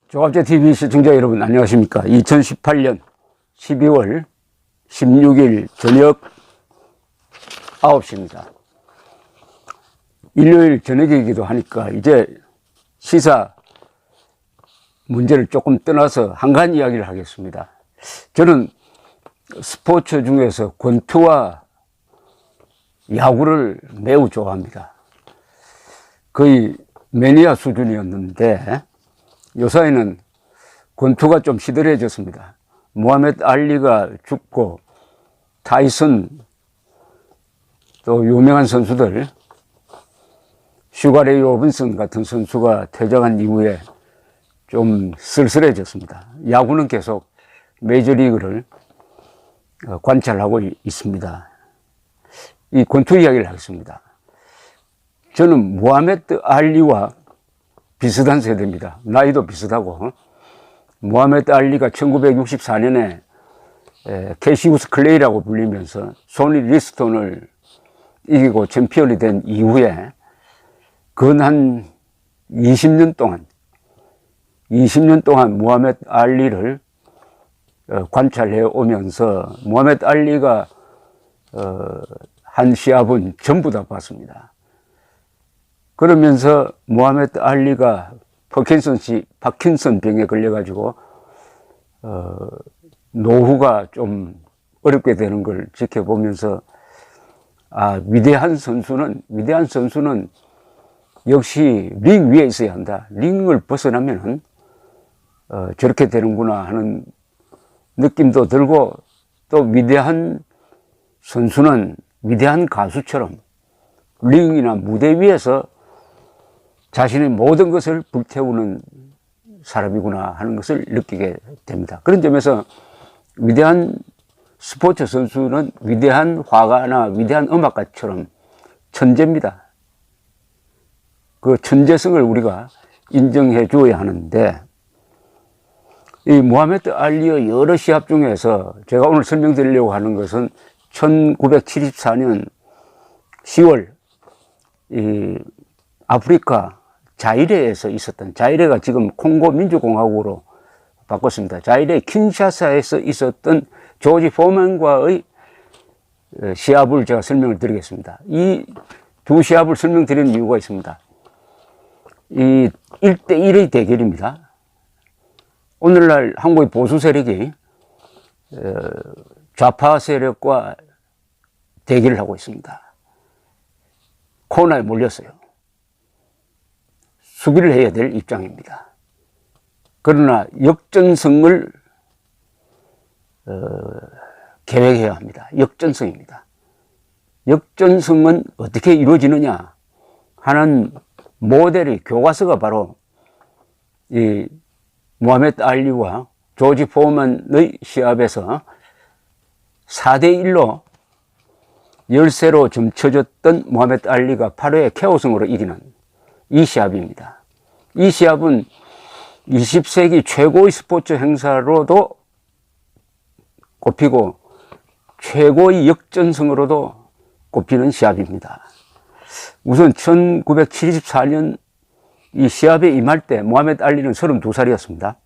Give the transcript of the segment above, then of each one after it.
조갑제TV 시청자 여러분 안녕하십니까. 2018년 12월 16일 저녁 9시입니다. 일요일 저녁이기도 하니까 이제 시사 문제를 조금 떠나서 한 가지 이야기를 하겠습니다. 저는 스포츠 중에서 권투와 야구를 매우 좋아합니다. 거의 매니아 수준이었는데 요사이는 권투가 좀 시들해졌습니다. 모하메드 알리가 죽고 타이슨 또 유명한 선수들 슈가레이 로빈슨 같은 선수가 퇴장한 이후에 좀 쓸쓸해졌습니다. 야구는 계속 메이저리그를 관찰하고 있습니다. 이 권투 이야기를 하겠습니다. 저는 모하메드 알리와 비슷한 세대입니다. 나이도 비슷하고 모하메드 알리가 1964년에 캐시우스 클레이라고 불리면서 소니 리스톤을 이기고 챔피언이 된 이후에 근 한 20년 동안 모하메드 알리를 관찰해 오면서 모하메드 알리가 한 시합은 전부 다 봤습니다. 그러면서 모하메드 알리가 파킨슨 병에 걸려가지고 노후가 좀 어렵게 되는 걸 지켜보면서 위대한 선수는 역시 링 위에 있어야 한다. 링을 벗어나면은 저렇게 되는구나 하는 느낌도 들고, 또 위대한 선수는 위대한 가수처럼 링이나 무대 위에서 자신의 모든 것을 불태우는 사람이구나 하는 것을 느끼게 됩니다. 그런 점에서 위대한 스포츠 선수는 위대한 화가나 위대한 음악가처럼 천재입니다. 그 천재성을 우리가 인정해 주어야 하는데, 이 모하메드 알리의 여러 시합 중에서 제가 오늘 설명드리려고 하는 것은 1974년 10월 이 아프리카 자이레에서 있었던, 자이레가 지금 콩고 민주공화국으로 바꿨습니다. 자이레 킨샤사에서 있었던 조지 포먼과의 시합을 제가 설명을 드리겠습니다. 이 두 시합을 설명드리는 이유가 있습니다. 이 1대1의 대결입니다. 오늘날 한국의 보수 세력이 좌파 세력과 대결을 하고 있습니다. 코너에 몰렸어요. 수비를 해야 될 입장입니다. 그러나 역전승을 계획해야 합니다. 역전승입니다. 역전승은 어떻게 이루어지느냐 하는 모델의 교과서가 바로 이 모하메드 알리와 조지 포먼의 시합에서 4대1로 열세로 점쳐졌던 모하메드 알리가 8회의 KO승으로 이기는 이 시합입니다. 이 시합은 20세기 최고의 스포츠 행사로도 꼽히고 최고의 역전승으로도 꼽히는 시합입니다. 우선 1974년 이 시합에 임할 때 모하메드 알리는 32살이었습니다.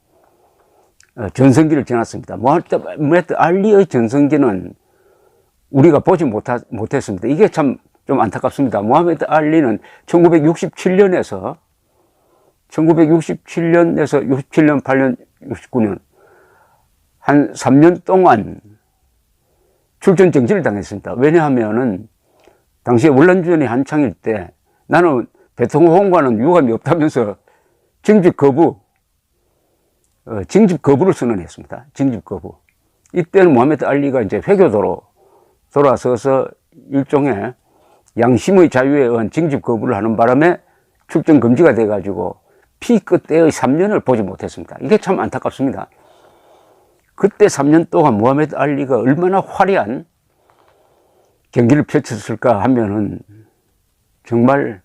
전성기를 지났습니다. 모하메드 알리의 전성기는 우리가 보지 못했습니다. 이게 참 좀 안타깝습니다. 모하메드 알리는 1967년에서 67년, 8년, 69년 한 3년 동안 출전 정지를 당했습니다. 왜냐하면은 당시에 원란주전이 한창일 때 나는 대통령과는 유감이 없다면서 징집 거부를 선언했습니다. 징집 거부. 이때는 모하메드 알리가 이제 회교도로 돌아서서 일종의 양심의 자유에 의한 징집 거부를 하는 바람에 출전 금지가 돼가지고 피 끝에의 3년을 보지 못했습니다. 이게 참 안타깝습니다. 그때 3년 동안 모하메드 알리가 얼마나 화려한 경기를 펼쳤을까 하면은 정말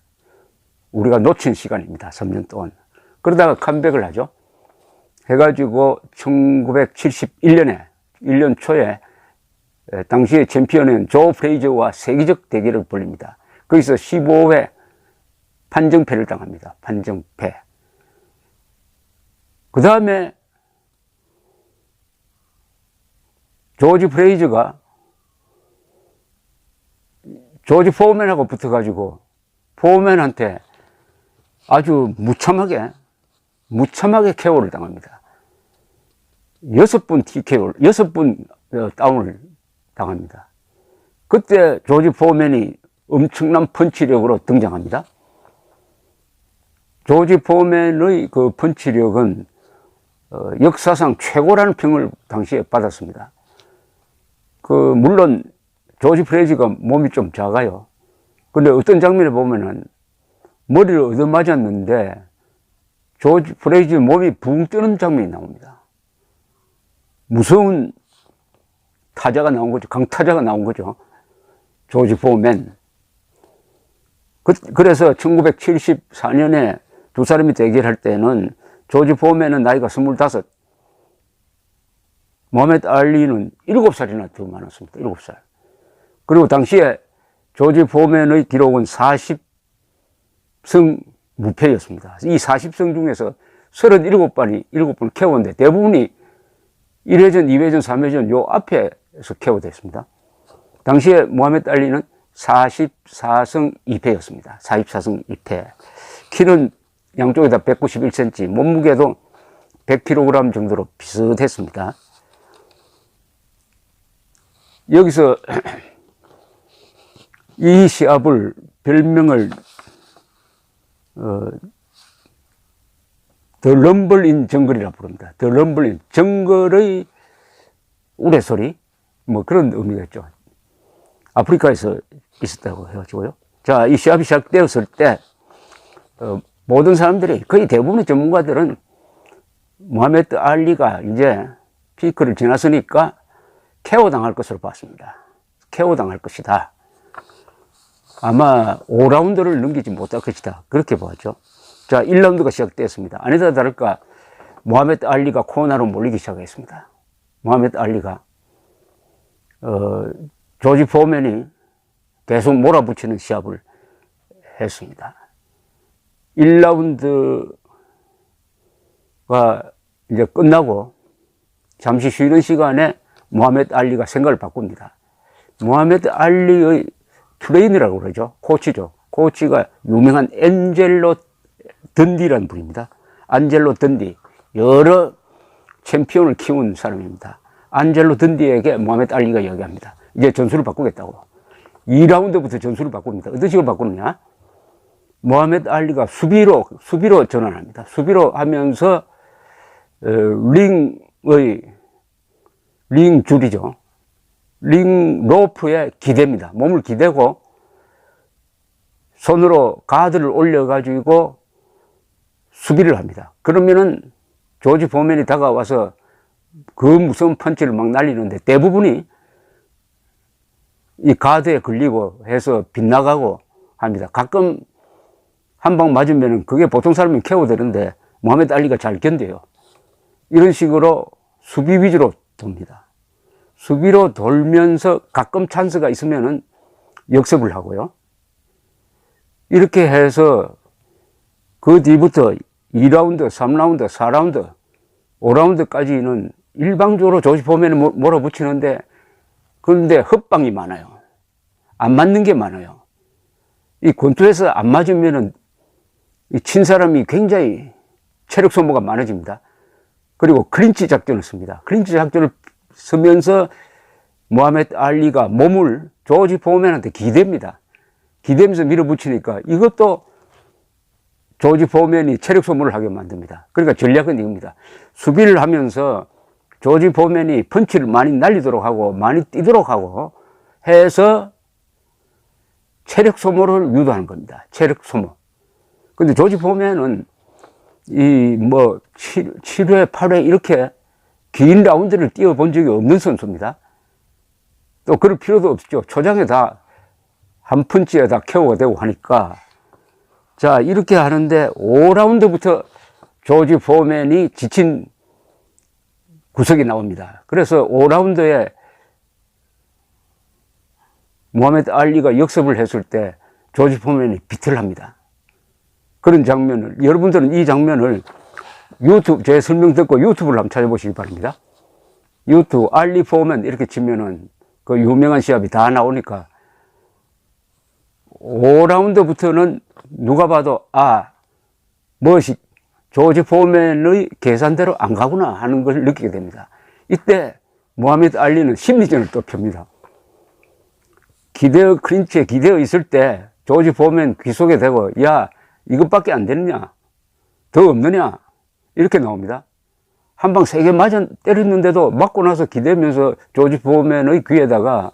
우리가 놓친 시간입니다. 3년 동안. 그러다가 컴백을 하죠. 해가지고 1971년에 1년 초에 당시의 챔피언인 조 프레이저와 세계적 대결을 벌립니다. 거기서 15회 판정패를 당합니다. 판정패. 그 다음에 조지 프레이저가 조지 포맨하고 붙어가지고 포맨한테 아주 무참하게 KO를 당합니다. 6번 TKO, 6번 다운을 당합니다. 그때 조지 포맨이 엄청난 펀치력으로 등장합니다. 조지 포맨의 그 펀치력은 역사상 최고라는 평을 당시에 받았습니다. 물론 조지 프레이저가 몸이 좀 작아요. 근데 어떤 장면을 보면은 머리를 얻어맞았는데 조지 프레이저 몸이 붕 뜨는 장면이 나옵니다. 무서운 타자가 나온 거죠. 강타자가 나온 거죠. 조지 포맨. 그래서 1974년에 두 사람이 대결할 때는 조지 포맨은 나이가 25, 모하메드 알리는 7살이나 더 많았습니다. 7살. 그리고 당시에 조지 포맨의 기록은 40승 무패였습니다. 이 40승 중에서 37번을 KO인데 대부분이 1회전, 2회전, 3회전 요 앞에서 KO됐습니다. 당시에 모하메드 알리는 44승 2패였습니다. 44승 2패. 키는 양쪽에다 191cm, 몸무게도 100kg 정도로 비슷했습니다. 여기서 이 시합을 별명을 더 럼블 인 정글이라고 부릅니다. 더 럼블 인 정글의 우레소리 뭐 그런 의미가 있죠. 아프리카에서 있었다고 해가지고요. 자, 이 시합이 시작되었을 때 모든 사람들이, 거의 대부분의 전문가들은 모하메드 알리가 이제 피크를 지났으니까 KO 당할 것으로 봤습니다. KO 당할 것이다. 아마 5라운드를 넘기지 못할 것이다. 그렇게 보았죠. 자, 1라운드가 시작되었습니다. 아니다 다를까 모하메드 알리가 코너로 몰리기 시작했습니다. 모하메드 알리가 조지 포맨이 계속 몰아붙이는 시합을 했습니다. 1라운드가 이제 끝나고 잠시 쉬는 시간에 모하메드 알리가 생각을 바꿉니다. 모하메드 알리의 트레이너라고 그러죠. 코치죠. 코치가 유명한 안젤로 던디라는 분입니다. 안젤로 던디. 여러 챔피언을 키운 사람입니다. 안젤로 던디에게 모하메드 알리가 이야기합니다. 이제 전술을 바꾸겠다고. 2라운드부터 전술을 바꿉니다. 어떤 식으로 바꾸느냐? 모하메드 알리가 수비로 전환합니다. 수비로 하면서 링 줄이죠. 링 로프에 기댑니다. 몸을 기대고 손으로 가드를 올려가지고 수비를 합니다. 그러면은 조지 포맨이 다가와서 그 무서운 펀치를 막 날리는데 대부분이 이 가드에 걸리고 해서 빗나가고 합니다. 가끔 한 방 맞으면 그게 보통 사람이 KO 되는데 모하메드 알리가 잘 견뎌요. 이런 식으로 수비 위주로 돕니다. 수비로 돌면서 가끔 찬스가 있으면은 역습을 하고요. 이렇게 해서 그 뒤부터 2라운드, 3라운드, 4라운드, 5라운드까지는 일방적으로 조지 포맨을 몰아붙이는데 그런데 헛방이 많아요. 안 맞는 게 많아요. 이 권투에서 안 맞으면은 친 사람이 굉장히 체력 소모가 많아집니다. 그리고 클린치 작전을 씁니다. 클린치 작전을 쓰면서 모하메드 알리가 몸을 조지 포맨한테 기댑니다. 기대면서 밀어붙이니까 이것도 조지 포맨이 체력 소모를 하게 만듭니다. 그러니까 전략은 이겁니다. 수비를 하면서 조지 포맨이 펀치를 많이 날리도록 하고 많이 뛰도록 하고 해서 체력 소모를 유도하는 겁니다. 체력 소모. 근데 조지 포맨은 7회, 8회 이렇게 긴 라운드를 뛰어본 적이 없는 선수입니다. 또 그럴 필요도 없죠. 초장에 다 한 펀치에 다 KO가 되고 하니까. 자, 이렇게 하는데 5라운드부터 조지 포맨이 지친 구석이 나옵니다. 그래서 5라운드에 모하메드 알리가 역습을 했을 때 조지 포맨이 비틀합니다. 그런 장면을, 여러분들은 이 장면을 유튜브, 제 설명 듣고 유튜브를 한번 찾아보시기 바랍니다. 유튜브, 알리 포먼 이렇게 치면은 그 유명한 시합이 다 나오니까 5라운드부터는 누가 봐도, 아, 무엇이 조지 포먼의 계산대로 안 가구나 하는 걸 느끼게 됩니다. 이때 모하메드 알리는 심리전을 또 펴니다. 클린치에 기대어 있을 때 조지 포먼 귀 속에 대고, 야, 이것밖에 안 되느냐? 더 없느냐? 이렇게 나옵니다. 한 방 3개 맞아 때렸는데도 맞고 나서 기대면서 조지 포먼의 귀에다가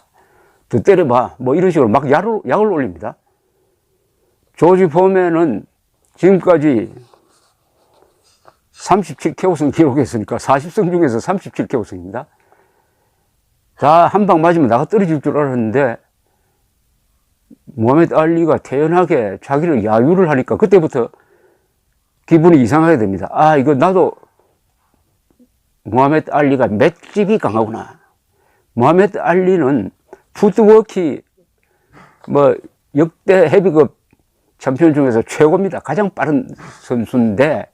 더 때려봐. 뭐 이런 식으로 막 약을 올립니다. 조지 포먼은 지금까지 37KO승 기록했으니까 40승 중에서 37KO승입니다. 자, 한 방 맞으면 나가 떨어질 줄 알았는데 모하메드 알리가 태연하게 자기를 야유를 하니까 그때부터 기분이 이상하게 됩니다. 아, 이거 나도 모하메드 알리가 맷집이 강하구나. 모하메드 알리는 푸트워크 뭐 역대 헤비급 챔피언 중에서 최고입니다. 가장 빠른 선수인데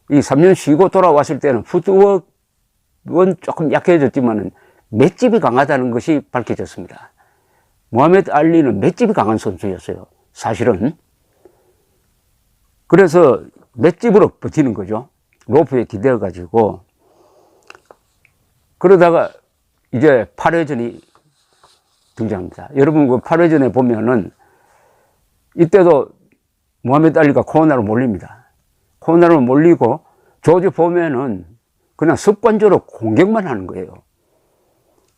이 3년 쉬고 돌아왔을 때는 푸트워크는 조금 약해졌지만은 맷집이 강하다는 것이 밝혀졌습니다. 모하메드 알리는 맷집이 강한 선수였어요. 사실은. 그래서 맷집으로 버티는 거죠. 로프에 기대어 가지고. 그러다가 이제 8회전이 등장합니다. 여러분 그 8회전에 보면은 이때도 모하메드 알리가 코너로 몰립니다. 코너로 몰리고 조지 포먼은 그냥 습관적으로 공격만 하는 거예요.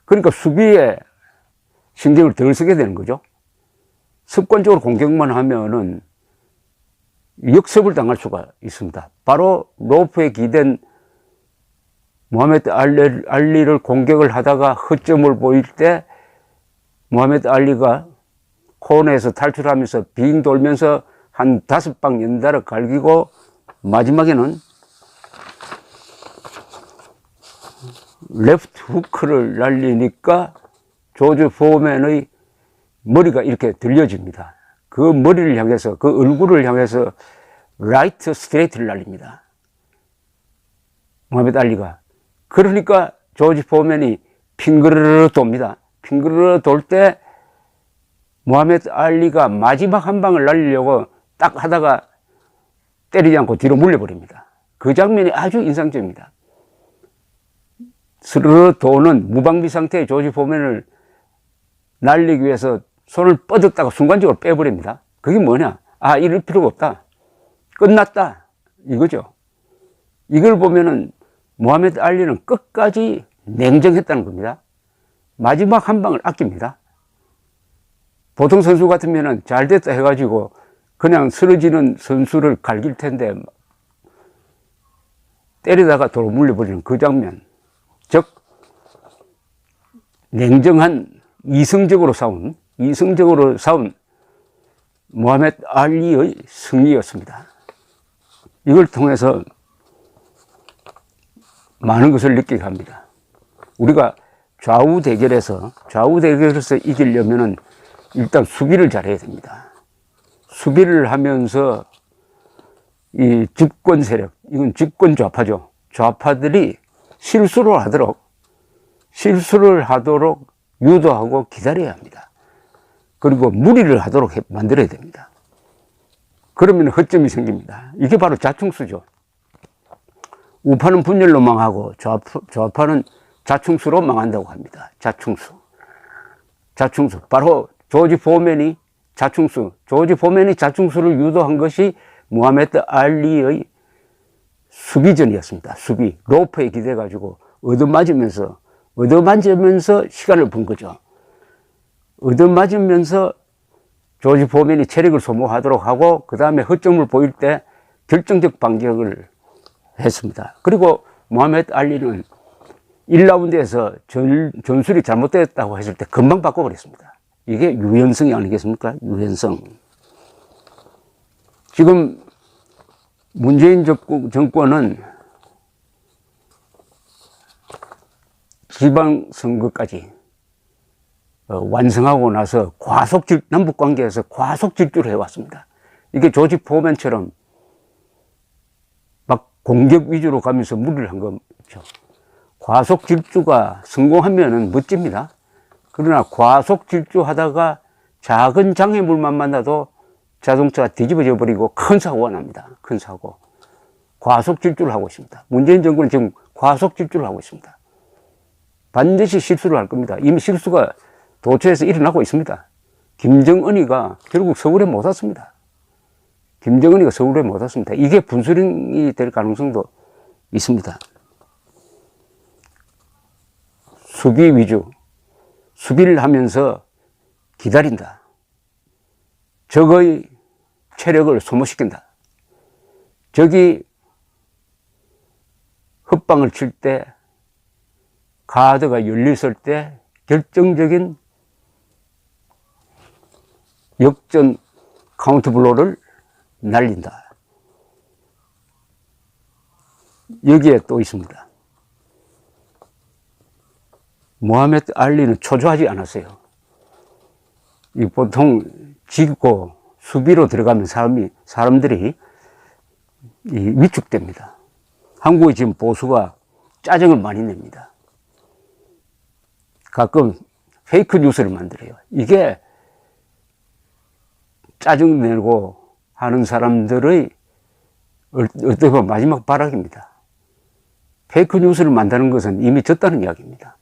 그러니까 수비에 신경을 덜 쓰게 되는 거죠. 습관적으로 공격만 하면은 역습을 당할 수가 있습니다. 바로 로프에 기댄 모하메드 알리를 공격을 하다가 허점을 보일 때 모하메드 알리가 코너에서 탈출하면서 빙 돌면서 한 5방 연달아 갈기고 마지막에는 레프트 후크를 날리니까 조지 포먼의 머리가 이렇게 들려집니다. 그 머리를 향해서, 그 얼굴을 향해서 라이트 스트레이트를 날립니다. 모하메드 알리가. 그러니까 조지 포먼이 핑그르르 돕니다. 핑그르르 돌 때 모하메드 알리가 마지막 한 방을 날리려고 딱 하다가 때리지 않고 뒤로 물려버립니다. 그 장면이 아주 인상적입니다. 스르르 도는 무방비 상태의 조지 포먼을 날리기 위해서 손을 뻗었다가 순간적으로 빼버립니다. 그게 뭐냐? 아, 이럴 필요가 없다. 끝났다. 이거죠. 이걸 보면은 모하메드 알리는 끝까지 냉정했다는 겁니다. 마지막 한 방을 아낍니다. 보통 선수 같으면은 잘 됐다 해가지고 그냥 쓰러지는 선수를 갈길 텐데 때리다가 도로 물려버리는 그 장면. 즉, 냉정한 이성적으로 싸운 모하메드 알리의 승리였습니다. 이걸 통해서 많은 것을 느끼게 합니다. 우리가 좌우 대결에서 이기려면은 일단 수비를 잘해야 됩니다. 수비를 하면서 이 집권 세력, 이건 집권 좌파죠. 좌파들이 실수를 하도록 유도하고 기다려야 합니다. 그리고 무리를 하도록 만들어야 됩니다. 그러면 허점이 생깁니다. 이게 바로 자충수죠. 우파는 분열로 망하고 좌파는 자충수로 망한다고 합니다. 자충수. 바로 조지 포먼이 자충수를 유도한 것이 모하메드 알리의 수비전이었습니다. 수비. 로프에 기대가지고 얻어맞으면서 시간을 번 거죠. 얻어맞으면서 조지 포먼이 체력을 소모하도록 하고, 그 다음에 허점을 보일 때 결정적 반격을 했습니다. 그리고 모하메드 알리는 1라운드에서 전술이 잘못됐다고 했을 때 금방 바꿔버렸습니다. 이게 유연성이 아니겠습니까? 유연성. 지금 문재인 정권은 지방선거까지 완성하고 나서 남북 관계에서 과속 질주를 해왔습니다. 이게 조지 포먼처럼 막 공격 위주로 가면서 무리를 한 거죠. 과속 질주가 성공하면은 멋집니다. 그러나 과속 질주하다가 작은 장애물만 만나도 자동차가 뒤집어져 버리고 큰 사고가 납니다. 큰 사고. 과속 질주를 하고 있습니다. 문재인 정권은 지금 과속 질주를 하고 있습니다. 반드시 실수를 할 겁니다. 이미 실수가 도처에서 일어나고 있습니다. 김정은이가 결국 서울에 못 왔습니다. 김정은이가 서울에 못 왔습니다. 이게 분수령이 될 가능성도 있습니다. 수비 위주, 수비를 하면서 기다린다. 적의 체력을 소모시킨다. 적이 헛방을 칠 때, 가드가 열렸을 때 결정적인 역전 카운트 블로를 날린다. 여기에 또 있습니다. 모하메드 알리는 초조하지 않았어요. 이 보통 지고 수비로 들어가면 사람들이 위축됩니다. 한국의 지금 보수가 짜증을 많이 냅니다. 가끔 페이크 뉴스를 만들어요. 이게 짜증내고 하는 사람들의 어떻게 보면 마지막 발악입니다. 페이크 뉴스를 만드는 것은 이미 졌다는 이야기입니다.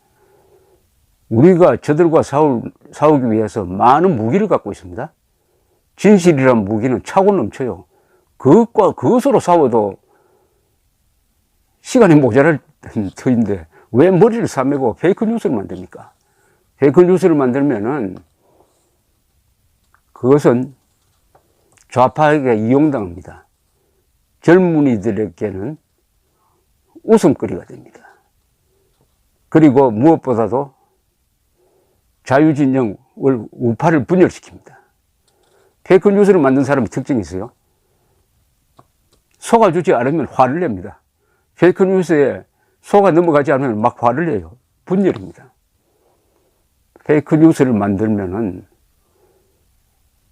우리가 저들과 싸우기 위해서 많은 무기를 갖고 있습니다. 진실이란 무기는 차고 넘쳐요. 그것으로 싸워도 시간이 모자랄 터인데 왜 머리를 싸매고 페이크 뉴스를 만듭니까? 페이크 뉴스를 만들면은 그것은 좌파에게 이용당합니다. 젊은이들에게는 웃음거리가 됩니다. 그리고 무엇보다도 자유진영을 우파를 분열시킵니다. 페이크 뉴스를 만든 사람의 특징이 있어요. 속아주지 않으면 화를 냅니다. 페이크 뉴스에 속아 넘어가지 않으면 막 화를 내요. 분열입니다. 페이크 뉴스를 만들면은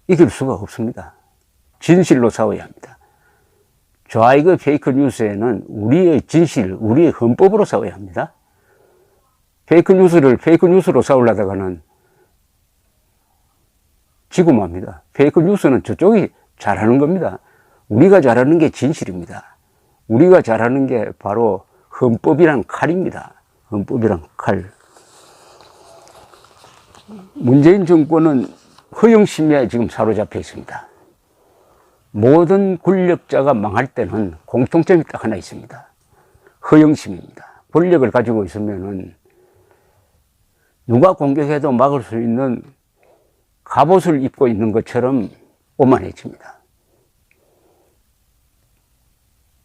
이길 수가 없습니다. 진실로 싸워야 합니다. 좌익의 페이크 뉴스에는 우리의 진실, 우리의 헌법으로 싸워야 합니다. 페이크 뉴스로 싸우려다가는 지고 맙니다. 페이크 뉴스는 저쪽이 잘하는 겁니다. 우리가 잘하는 게 진실입니다. 우리가 잘하는 게 바로 헌법이란 칼입니다. 헌법이란 칼. 문재인 정권은 허영심에 지금 사로잡혀 있습니다. 모든 권력자가 망할 때는 공통점이 딱 하나 있습니다. 허영심입니다. 권력을 가지고 있으면은 누가 공격해도 막을 수 있는 갑옷을 입고 있는 것처럼 오만해집니다.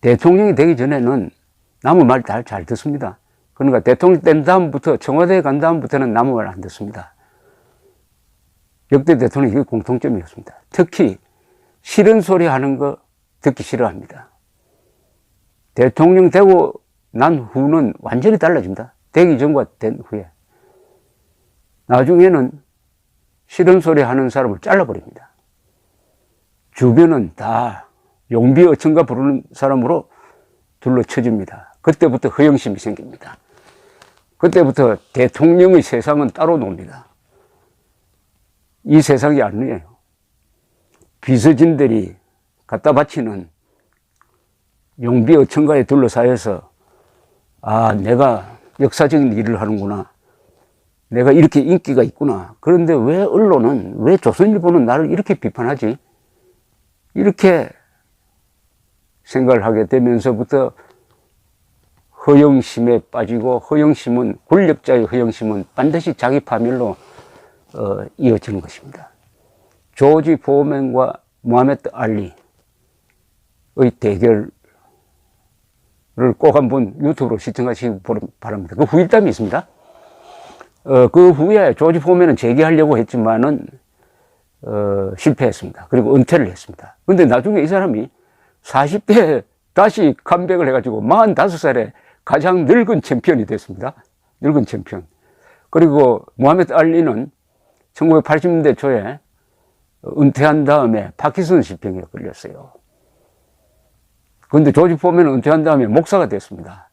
대통령이 되기 전에는 남의 말 잘 듣습니다. 그러니까 대통령 된 다음부터, 청와대에 간 다음부터는 남의 말 안 듣습니다. 역대 대통령이 그게 공통점이었습니다. 특히 싫은 소리 하는 거 듣기 싫어합니다. 대통령 되고 난 후는 완전히 달라집니다. 되기 전과 된 후에. 나중에는 싫은 소리 하는 사람을 잘라버립니다. 주변은 다 용비 어천가 부르는 사람으로 둘러쳐집니다. 그때부터 허영심이 생깁니다. 그때부터 대통령의 세상은 따로 놉니다. 이 세상이 아니에요. 비서진들이 갖다 바치는 용비 어천가에 둘러싸여서 내가 역사적인 일을 하는구나. 내가 이렇게 인기가 있구나. 그런데 왜 언론은, 왜 조선일보는 나를 이렇게 비판하지? 이렇게 생각을 하게 되면서부터 허영심에 빠지고, 권력자의 허영심은 반드시 자기 파멸로 이어지는 것입니다. 조지 포먼과 모하메드 알리의 대결을 꼭 한번 유튜브로 시청하시기 바랍니다. 그 후일담이 있습니다. 그 후에 조지 포먼은 재기하려고 했지만은 실패했습니다. 그리고 은퇴를 했습니다. 근데 나중에 이 사람이 40대에 다시 컴백을 해가지고 45살에 가장 늙은 챔피언이 됐습니다. 늙은 챔피언. 그리고 모하메드 알리는 1980년대 초에 은퇴한 다음에 파킨슨氏병에 걸렸어요. 그런데 조지 포맨은 은퇴한 다음에 목사가 됐습니다.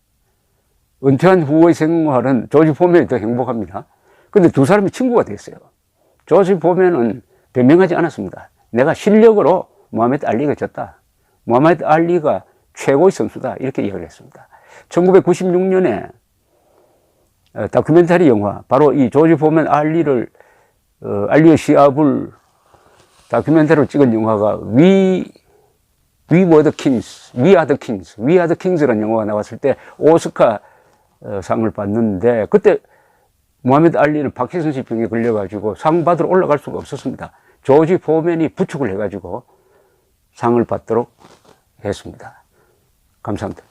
은퇴한 후의 생활은 조지 포맨이 더 행복합니다. 근데 두 사람이 친구가 됐어요. 조지 포맨은 변명하지 않았습니다. 내가 실력으로 모하메드 알리가 졌다. 모하메드 알리가 최고의 선수다. 이렇게 이야기를 했습니다. 1996년에 다큐멘터리 영화, 바로 이 조지 포맨 알리의 시합을 다큐멘터리로 찍은 영화가 We Were the Kings, We Are the Kings, We Are the Kings라는 영화가 나왔을 때 오스카 상을 받는데, 그때 모하메드 알리는 파킨슨씨 병에 걸려가지고 상 받으러 올라갈 수가 없었습니다. 조지 포맨이 부축을 해가지고 상을 받도록 했습니다. 감사합니다.